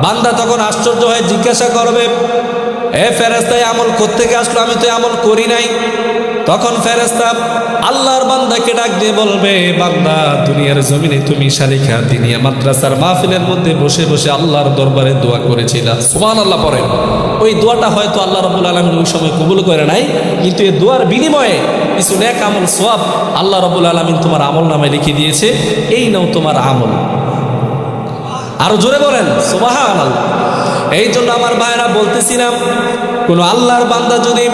A: বান্দা তখন আশ্চর্য হয়ে জিজ্ঞাসা করবে, ফেরেশতা আমল কোত্থেকে আসলো? আমি তো আমল করি নাই। তখন ফেরেশতা আল্লাহর বান্দাকে ডাক দিয়ে বলবে, বান্দা দুনিয়ার জমিনে তুমি শালিখা দিনিয়া মাদ্রাসার মাহফিলের মধ্যে বসে বসে আল্লাহর দরবারে দোয়া করেছিলা। সুবহানাল্লাহ পড়েন। ওই দোয়াটা হয়তো আল্লাহ রাব্বুল আলামিন ওই সময় কবুল করে নাই, কিন্তু এই দোয়ার বিনিময়ে কিছু নেক আমল সওয়াব আল্লাহ রাব্বুল আলামিন তোমার আমল নামে লিখে দিয়েছে। এই নাও তোমার আমল। আরো জোরে বলেন সুবহানাল্লাহ। এই জন্য আমার ভাইরা বলতেছিলাম, কোন আল্লাহর বান্দা যদি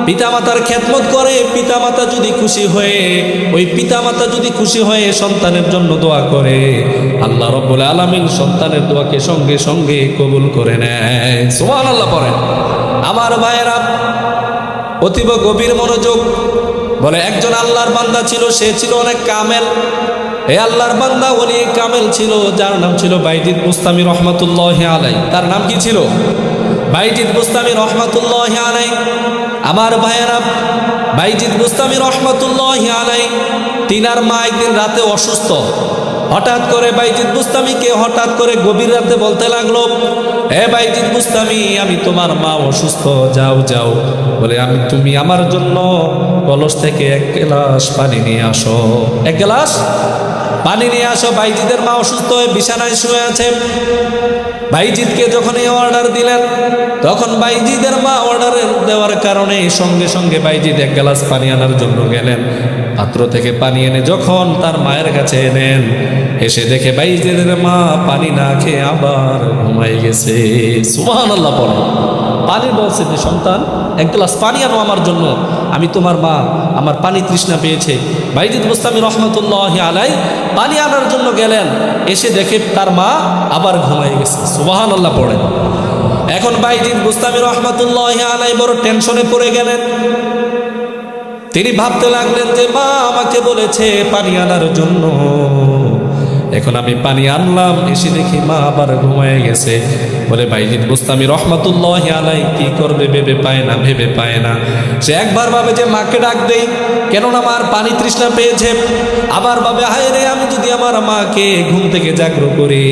A: পিতামাতার খেদমত করে, পিতামাতা যদি খুশি হয়ে, ওই পিতামাতা যদি খুশি হয়ে সন্তানের জন্য দোয়া করে, আল্লাহ রাব্বুল আলামিন সন্তানের দোয়াকে সঙ্গে সঙ্গে কবুল করে নেয়। সুবহানাল্লাহ পড়েন। আমার ভাইয়েরা অতীব গভীর মনোযোগ। বলে একজন আল্লাহর বান্দা ছিল, সে ছিল অনেক কামেল। এই আল্লাহর বান্দা ওলি কামেল ছিল, যার নাম ছিল বাইজিদ বুস্তামি রহমাতুল্লাহি আলাইহি। তার নাম কি ছিল? বাইজিদ বুস্তামি রহমাতুল্লাহি আলাইহি। আমার ভাইয়েরা, বাইজিদ বুস্তামি রহমাতুল্লাহি আলাইহি তিনার মা একদিন রাতে অসুস্থ। হঠাৎ করে বাইজিদ বুস্তামিকে হঠাৎ করে গভীর রাতে বলতে লাগলো, বাইজিদ বুস্তামি, আমি তোমার মা অসুস্থ, যাও যাও, বলে তুমি আমার জন্য কলস থেকে 1 গ্লাস পানি নিয়ে আসো। 1 গ্লাস পানি নিয়ে আসো। বাইজিদের মা অসুস্থ হয়ে বিছানায় শুয়ে আছে। বাইজিদকে যখন এই অর্ডার দিলেন, তখন বাইজিদের মা অর্ডার দেওয়ার কারণে সঙ্গে সঙ্গে বাইজিদ 1 গ্লাস পানি আনার জন্য গেলেন। পাত্র থেকে পানি এনে যখন তার মায়ের কাছে এনেন, এসে দেখে বাইজিদের মা পানি না খেয়ে আবার ঘুমাই গেছে। সুবহানাল্লাহ পড়ে। পানি বলছে যে সন্তান এক গ্লাস পানি আনো আমার জন্য, আমি তোমার মা, আমার পানি তৃষ্ণা পেয়েছে। বাইজিদ বুস্তামি রহমতুল্লাহি আলাই পানি আনার জন্য গেলেন, এসে দেখে তার মা আবার ঘুমাই গেছে। সুবহানাল্লাহ পড়েন। এখন বাইজিদ বুস্তামি রহমতুল্লাহি আলাই বড় টেনশনে পড়ে গেলেন। তিনি ভাবতে লাগলেন যে মা আমাকে বলেছে পানি আনার জন্য, এখন আমি পানি আনলাম, এসে দেখি মা আবার ঘুমায় গেছে। বলে বাইজিদ বুস্তামি রহমতুল্লাহি আলাই কি করবে ভেবে পায় না। সে একবার ভাবে যে মাকে ডাক দেই, কেননা মার পানি তৃষ্ণা পেয়েছে। আবার ভাবে হায় রে, আমি যদি আমার মাকে ঘুম থেকে জাগ্রত করি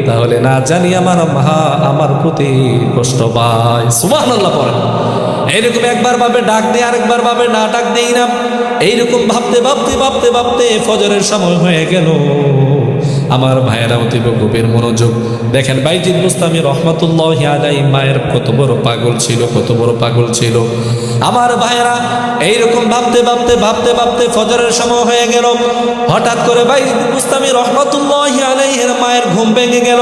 A: তাহলে না জানি আমার মা আমার প্রতি কষ্ট পায়। সুবহানাল্লাহ পড়েন। এইরকম একবার ভাবে ডাক দেয়, আরেকবার ভাবে না ডাক দেই না। এইরকম ভাবতে ফজরের সময় হয়ে গেল। আমার ভাইয়েরা অতীব গভীর মনোযোগ দেখেন, বাইজিদ বুস্তামি রহমতুল্লাহি আলাইহি মায়ের কত বড় পাগল ছিল। আমার ভাইয়েরা এইরকম ভাবতে ফজরের সময় হয়ে গেল। হঠাৎ করে বাইজিদ বুস্তামি রহমতুল্লাহি আলাইহির মায়ের ঘুম ভেঙে গেল।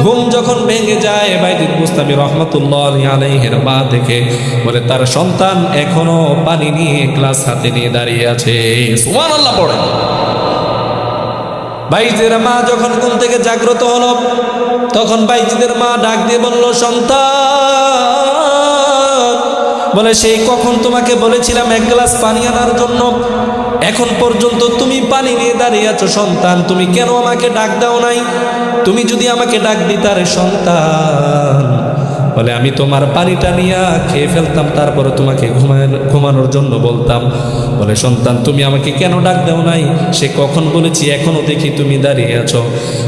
A: ঘুম যখন ভেঙে যায়, বাইজিদ বুস্তামি রহমতুল্লাহি আলাইহির মা দেখে বলে তার সন্তান এখনো পানি নিয়ে গ্লাস হাতে নিয়ে দাঁড়িয়ে আছে। সুবহানাল্লাহ পড়ে। বাইজিদের মা যখন ঘুম থেকে জাগ্রত হলো, তখন বাইজিদের মা ডাক দিয়ে বলল, সন্তান, বলে সেই কখন তোমাকে বলেছিলাম এক গ্লাস পানি আনার জন্য, এখন পর্যন্ত তুমি পানি নিয়ে দাঁড়িয়ে আছো। সন্তান, তুমি কেন আমাকে ডাক দাও নাই? তুমি যদি আমাকে ডাক দিতারে সন্তান, বলে আমি তোমার পানিটা নিয়ে খেয়ে ফেলতাম, তারপরে তোমাকে ঘুমানোর জন্য বলতাম। বলে সন্তান, তুমি আমাকে কেন ডাক দাও নাই? সে কখন বলেছি, এখনো দেখি তুমি দাঁড়িয়ে আছো।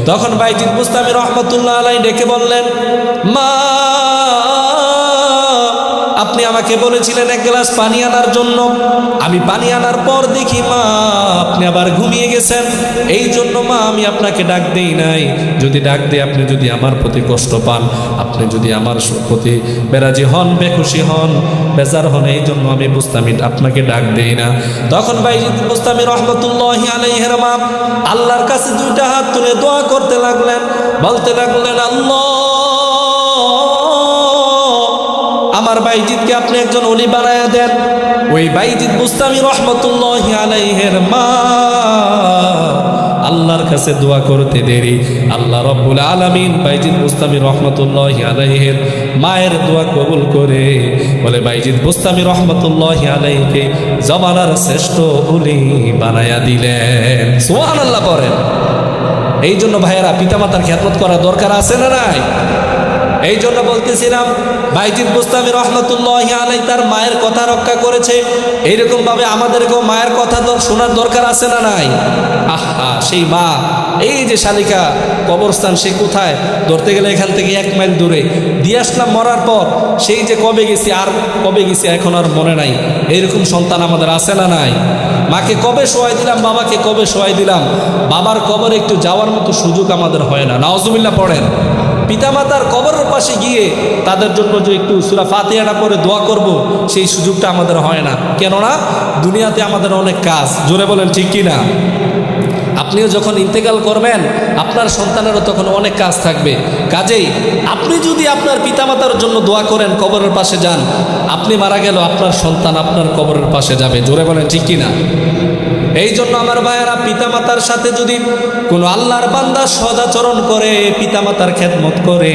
A: তখন বাইজিদ বুস্তামি রহমতুল্লাহ আলাই ডেকে বললেন, মা, আপনি আমাকে বলেছিলেন এক গ্লাস পানি আনার জন্য, আমি পানি আনার পর দেখি মা আপনি আবার ঘুমিয়ে গেছেন। এই জন্য মা আমি আপনাকে ডাক দেই নাই। যদি ডাক দেই, আপনি যদি আমার প্রতি কষ্ট পান, আপনি যদি আমার প্রতি বেরাজি হন, বেখুশি হন, বেজার হন, এই জন্য আমি বুস্তামি আপনাকে ডাক দেই না। তখন বাইজিদ বুস্তামি রহমতুল্লাহি আলাইহির মা আল্লাহর কাছে দুইটা হাত তুলে দোয়া করতে লাগলেন, বলতে লাগলেন, আল্লাহ, আমার বাইজিদকে আপনি একজন ওলি বানায়া দেন। ওই বাইজিদ বুস্তামি রহমতুল্লাহি আলাইহির মা আল্লাহর কাছে দোয়া করতে দেরি, আল্লাহ রাব্বুল আলামিন বাইজিদ বুস্তামি রহমতুল্লাহি আলাইহির মায়ের দোয়া কবুল করে বলে বাইজিদ বুস্তামি রহমতুল্লাহি আলাইহিকে জামানার শ্রেষ্ঠ ওলি বানায়া দিলেন। সুবহানাল্লাহ করেন। এই জন্য ভাইয়েরা, পিতামাতার খেদমত করা দরকার আছে না নাই? এই জন্য বলতেছিলাম, বাইজিদ বুস্তামি রহমতুল্লাহি আলাইহি তার মায়ের কথা রক্ষা করেছে। এইরকম ভাবে আমাদেরকেও মায়ের কথা শোনার দরকার আছে না নাই? আহা, সেই মা, এই যে শালিকা কবরস্থান, সে কোথায়? ধরতে গেলে এখান থেকে 1 মাইল দূরে দিয়ে আসলাম মরার পর। সেই যে কবে গেছি আর কবে গেছি এখন আর মনে নাই। এইরকম সন্তান আমাদের আছে না নাই? মাকে কবে শোয়াই দিলাম, বাবাকে কবে শোয়াই দিলাম, বাবার কবরে একটু যাওয়ার মতো সুযোগ আমাদের হয় না। নাউজুবিল্লাহ পড়েন। পিতামাতার কবরের পাশে গিয়ে তাদের জন্য যে একটু সূরা ফাতিহাটা পড়ে দোয়া করব, সেই সুযোগটা আমাদের হয় না। কেননা দুনিয়াতে আমাদের অনেক কাজ। জোরে বলেন ঠিক কি না? আপনিও যখন ইন্তেকাল করবেন, আপনার সন্তানেরও তখন অনেক কাজ থাকবে। কাজেই আপনি যদি আপনার পিতামাতার জন্য দোয়া করেন, কবরের পাশে যান, আপনি মারা গেল, আপনার সন্তান আপনার কবরের পাশে যাবে। জোরে বলেন ঠিক কি না? এই জন্য আমার ভাইয়েরা, পিতামাতার সাথে যদি কোনো আল্লাহর বান্দা সদাচরণ করে, পিতামাতার খেদমত করে,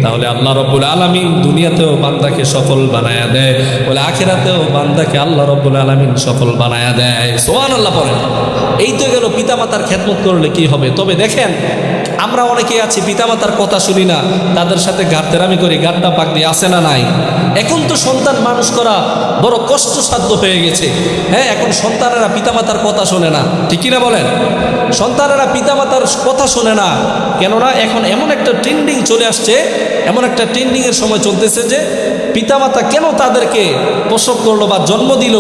A: তাহলে আল্লাহ রাব্বুল আলামিন দুনিয়াতেও বান্দাকে সফল বানায়া দেয়, বলে আখিরাতেও বান্দাকে আল্লাহ রাব্বুল আলামিন সফল বানায়া দেয়। সুবহানাল্লাহ পড়েন। এই তো গেল পিতামাতার খেদমত করলে কি হবে। তবে দেখেন, আমরা অনেকেই আছি পিতামাতার কথা শুনি না, তাদের সাথে গাদ্দারামি করি, গাড্ডা পাক দিয়ে আসে না নাই? এখন তো সন্তান মানুষ করা বড় কষ্টসাধ্য হয়ে গেছে। হ্যাঁ, এখন সন্তানেরা পিতামাতার কথা শোনে না, ঠিক কিনা বলেন? সন্তানেরা পিতামাতার কথা শোনে না। কেননা এখন এমন একটা ট্রেন্ডিং চলে আসছে, এমন একটা ট্রেন্ডিংয়ের সময় চলতেছে যে পিতামাতা কেন তাদেরকে প্রসব করলো বা জন্ম দিল,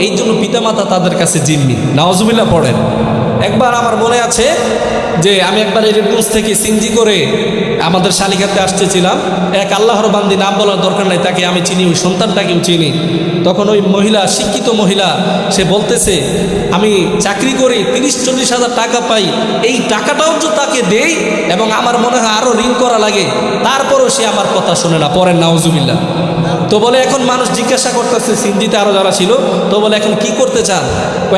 A: এই জন্য পিতামাতা তাদের কাছে জিম্মি। নাউজুবিল্লাহ পড়েন। একবার আমার মনে আছে, যে আমি একবার রেডপুঞ্জ থেকে সিনজি করে আমাদের শালিখাতে আসতেছিলাম, এক আল্লাহর বান্দি, নাম বলার দরকার নাই, তাকে আমি চিনি, ওই সন্তানটাকেও চিনি। তখন ওই মহিলা, শিক্ষিত মহিলা, সে বলতেছে আমি চাকরি করি, 30-40 হাজার টাকা পাই, এই টাকাটাও যদি তাকে দেই এবং আমার মনে হয় আরও ঋণ করা লাগে, তারপরও সে আমার কথা শোনে না। পরের নাউজুবিল্লাহ। তো বলে এখন মানুষ জিজ্ঞাসা করতেছে, সিন্ধিতে আরও যারা ছিল, তো বলে এখন কি করতে চান?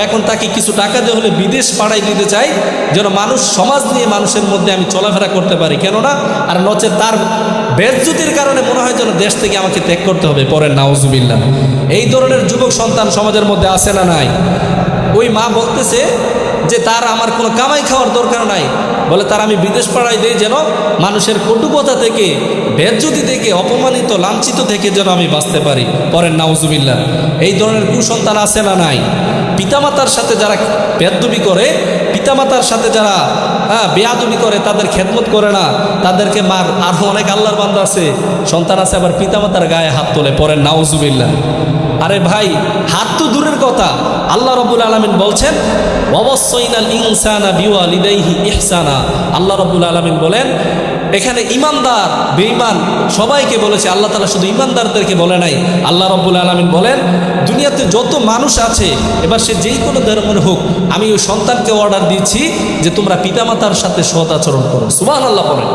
A: এখন তাকে কিছু টাকা দিয়ে হলে বিদেশ পাড়াই দিতে চাই, যেন মানুষ, সমাজ নিয়ে মানুষের মধ্যে আমি চলাফেরা করতে পারি, কেননা আর নচে তার বেজ্জতির কারণে মনে হয় যেন দেশ থেকে আমাকে ত্যাগ করতে হবে। পরের নাউজুবিল্লাহ। এই ধরনের যুবক সন্তান সমাজের মধ্যে আছে না নাই? ওই মা বলতেছে যে তার আমার কোনো কামাই খাওয়ার দরকার নাই, বলে তার আমি বিদেশ পাড়াই দেই যেন মানুষের কটুকথা থেকে, বেজ্জতি থেকে, অপমানিত, লাঞ্ছিত থেকে যেন আমি বাঁচতে পারি। পরের নাউজুবিল্লাহ। এই ধরনের কুসন্তান আছে না নাই? পিতামাতার সাথে যারা বেয়াদবি করে, পিতামাতার সাথে যারা বেয়াদবি করে, তাদের খেদমত করে না, তাদেরকে মার। আরও অনেক আল্লাহর বান্দা আছে, সন্তান আছে, আবার পিতামাতার গায়ে হাত তোলে। পরের নাউজুবিল্লাহ। আরে ভাই, হাত তো দূরের কথা, আল্লাহ রাব্বুল আলামিন বলছেন ওয়াসাইনাল ইনসানা বিওয়ালিদাইহি ইহসানা। আল্লাহ রাব্বুল আলামিন বলেন, এখানে ইমানদার বেঈমান সবাইকে বলেছে, আল্লাহ তাআলা শুধু ইমানদারদেরকে বলে নাই। আল্লাহ রাব্বুল আলামিন বলেন দুনিয়াতে যত মানুষ আছে, এবার সে যেই কোনো ধর্মের হোক, আমি ওই সন্তানকে অর্ডার দিচ্ছি যে তোমরা পিতামাতার সাথে সৎ আচরণ করো। সুবহানাল্লাহ বলেন।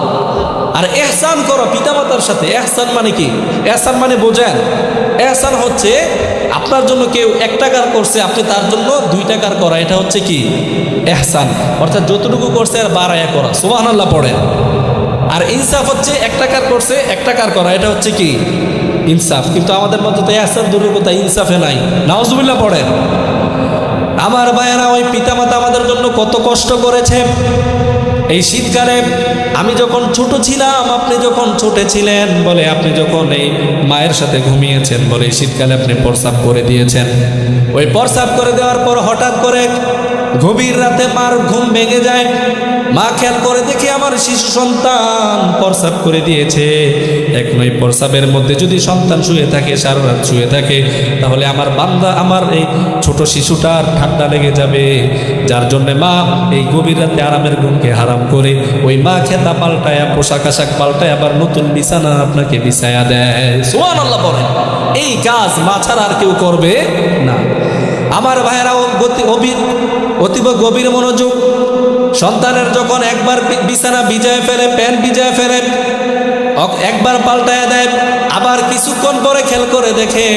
A: আর ইহসান করো পিতামাতার সাথে। ইহসান মানে কি? ইহসান মানে বোঝেন, ইহসান হচ্ছে আপনার জন্য কেউ 1 টাকার করছে, আপনি তার জন্য 2 টাকার করা, এটা হচ্ছে কি? ইহসান। অর্থাৎ যতটুকু করছে আর বাড়ায়া করা। সুবহানাল্লাহ পড়েন। আর ইনসাফ হচ্ছে 1 টাকার করছে 1 টাকার করা, এটা হচ্ছে কি? ইনসাফ। কিন্তু আমাদের মধ্যে তো ইহসান দূরের কথা, ইনসাফে নাই। নাউজুবিল্লাহ পড়েন। আমার ভাইয়েরা, ওই পিতামাতা আমাদের জন্য কত কষ্ট করেছে। এই শীতকালে আমি যখন ছোট ছিলাম, আপনি যখন ছোট ছিলেন, বলে আপনি যখন এই মায়ের সাথে ঘুমিয়েছেন, বলে এই শীতকালে আপনি প্রস্রাব করে দিয়েছেন। ওই প্রস্রাব করে দেওয়ার পর হঠাৎ করে গভীর রাতে মার ঘুম ভেঙে যায়। মা খেয়াল করে দেখে আমার শিশু সন্তান প্রস্রাব করে দিয়েছে। এক নয়, প্রস্রাবের মধ্যে যদি সন্তান শুয়ে থাকে, সারা রাত শুয়ে থাকে, তাহলে আমার বান্দা, আমার এই ছোট শিশুটার ঠান্ডা লেগে যাবে। যার জন্যে মা এই গভীর রাতে আরামের ঘুমকে হারাম করে ওই মা খেতা পাল্টায়া, পোশাক আশাক পাল্টায়, আবার নতুন বিছানা আপনাকে বিছায়া দেয়। সুবহানাল্লাহ বলেন। এই কাজ মা ছাড়া আর কেউ করবে না। আমার ভাইয়েরাও অতীব গভীর মনোযোগ। সন্তানের যখন একবার বিছানা ভিজায় ফেলে, প্যান্ট ভিজায় ফেলে, একবার পাল্টায় দেয়, আবার কিছুক্ষণ পরে খেয়াল করে দেখে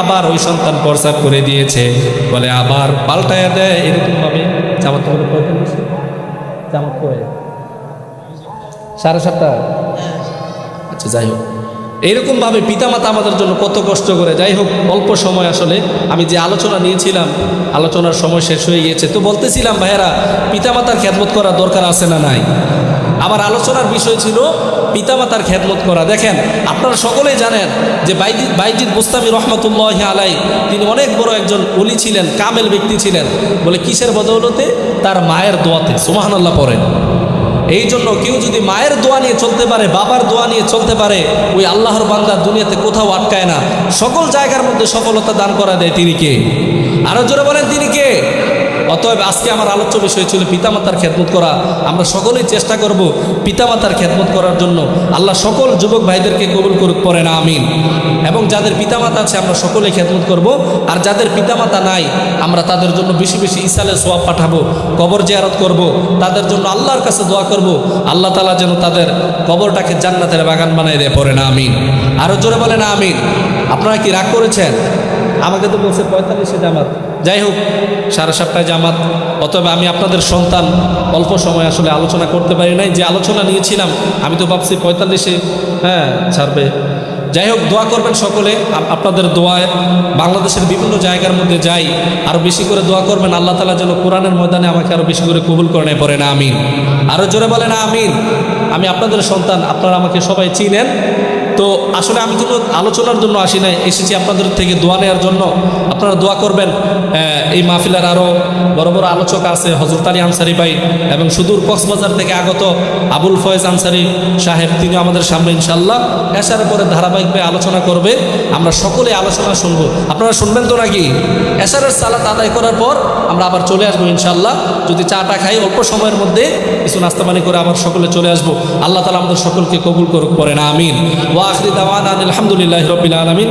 A: আবার ওই সন্তান প্রস্রাব করে দিয়েছে, বলে আবার পাল্টায় দেয়। এরকম ভাবে জামাত পড়ে 45, জামাত পড়ে 7:30। আচ্ছা, যাই হোক, এইরকম ভাবে পিতামাতা আমাদের জন্য কত কষ্ট করে। যাই হোক, অল্প সময়, আসলে আমি যে আলোচনা নিয়েছিলাম, আলোচনার সময় শেষ হয়ে গিয়েছে। তো বলতেছিলাম ভাইয়েরা, পিতামাতার খেদমত করার দরকার আছে না নাই? আমার আলোচনার বিষয় ছিল পিতামাতার খেদমত করা। দেখেন, আপনারা সকলেই জানেন যে বাইজিদ বুস্তামি রহমতুল্লাহ আলাই, তিনি অনেক বড় একজন ওলি ছিলেন, কামেল ব্যক্তি ছিলেন। বলে কিসের বদৌলতে? তার মায়ের দোয়াতে। সুবহানাল্লাহ পড়েন। এই জন্য কেউ যদি মায়ের দোয়া নিয়ে চলতে পারে, বাবার দোয়া নিয়ে চলতে পারে, ওই আল্লাহর বান্দা দুনিয়াতে কোথাও আটকায় না, সকল জায়গার মধ্যে সফলতা দান করা দেয়। তিনি কে? আরো জোরে বলেন, তিনি কে? অতএব আজকে আমার আলোচ্য বিষয় ছিল পিতামাতার খেদমত করা। আমরা সকলেই চেষ্টা করব পিতামাতার খেদমত করার জন্য। আল্লাহ সকল যুবক ভাইদেরকে কবুল করুক, পড়েন আমিন। এবং যাদের পিতামাতা আছে আমরা সকলেই খেদমত করব। আর যাদের পিতামাতা নাই, আমরা তাদের জন্য বেশি বেশি ইসালে সোয়াব পাঠাবো, কবর জিয়ারত করব, তাদের জন্য আল্লাহর কাছে দোয়া করব, আল্লাহ তাআলা যেন তাদের কবরটাকে জান্নাতের বাগান বানায় দেয়। পড়েন আমিন। আরো জোরে বলেন আমিন। আপনারা কি রাগ করেছেন? আমাকে তো বলছে 45-এ জামাত। যাই হোক, 7:30 জামাত। অতএব আমি আপনাদের সন্তান, অল্প সময় আসলে আলোচনা করতে পারি নাই। যে আলোচনা নিয়েছিলাম আমি তো ভাবছি 45-এ ছাড়বে। যাই হোক, দোয়া করবেন সকলে। আপনাদের দোয়ায় বাংলাদেশের বিভিন্ন জায়গার মধ্যে যাই, আরও বেশি করে দোয়া করবেন। আল্লাহ তাআলা যেন কোরআনের ময়দানে আমাকে আরও বেশি করে কবুল করে নেয়। পড়ে না আমিন। আরও জোরে বলেন আমিন। আমি আপনাদের সন্তান, আপনারা আমাকে সবাই চিনেন। তো আসলে আমি কিন্তু আলোচনার জন্য আসি নাই, এসেছি আপনাদের থেকে দোয়া নেওয়ার জন্য। আপনারা দোয়া করবেন। এই মাহফিলের আরও বড় বড় আলোচক আছে, হযরত আলী আনসারী ভাই এবং সুদূর কক্সবাজার থেকে আগত আবুল ফয়েজ আনসারী সাহেব, তিনি আমাদের সামনে ইনশাল্লাহ এশারের পরে ধারাবাহিকভাবে আলোচনা করবে। আমরা সকলে আলোচনা শুনবো, আপনারা শুনবেন তো নাকি? এশারের সালাত আদায় করার পর আমরা আবার চলে আসবো ইনশাল্লাহ। যদি চাটা খাই অল্প সময়ের মধ্যে কিছু নাস্তা পানি করে আবার সকলে চলে আসবো। আল্লাহ তাআলা আমাদের সকলকে কবুল করুক, পড়েন আমিন। ওয়া আখিরি দাওয়ানা আলহামদুলিল্লাহি রাব্বিল আলামিন।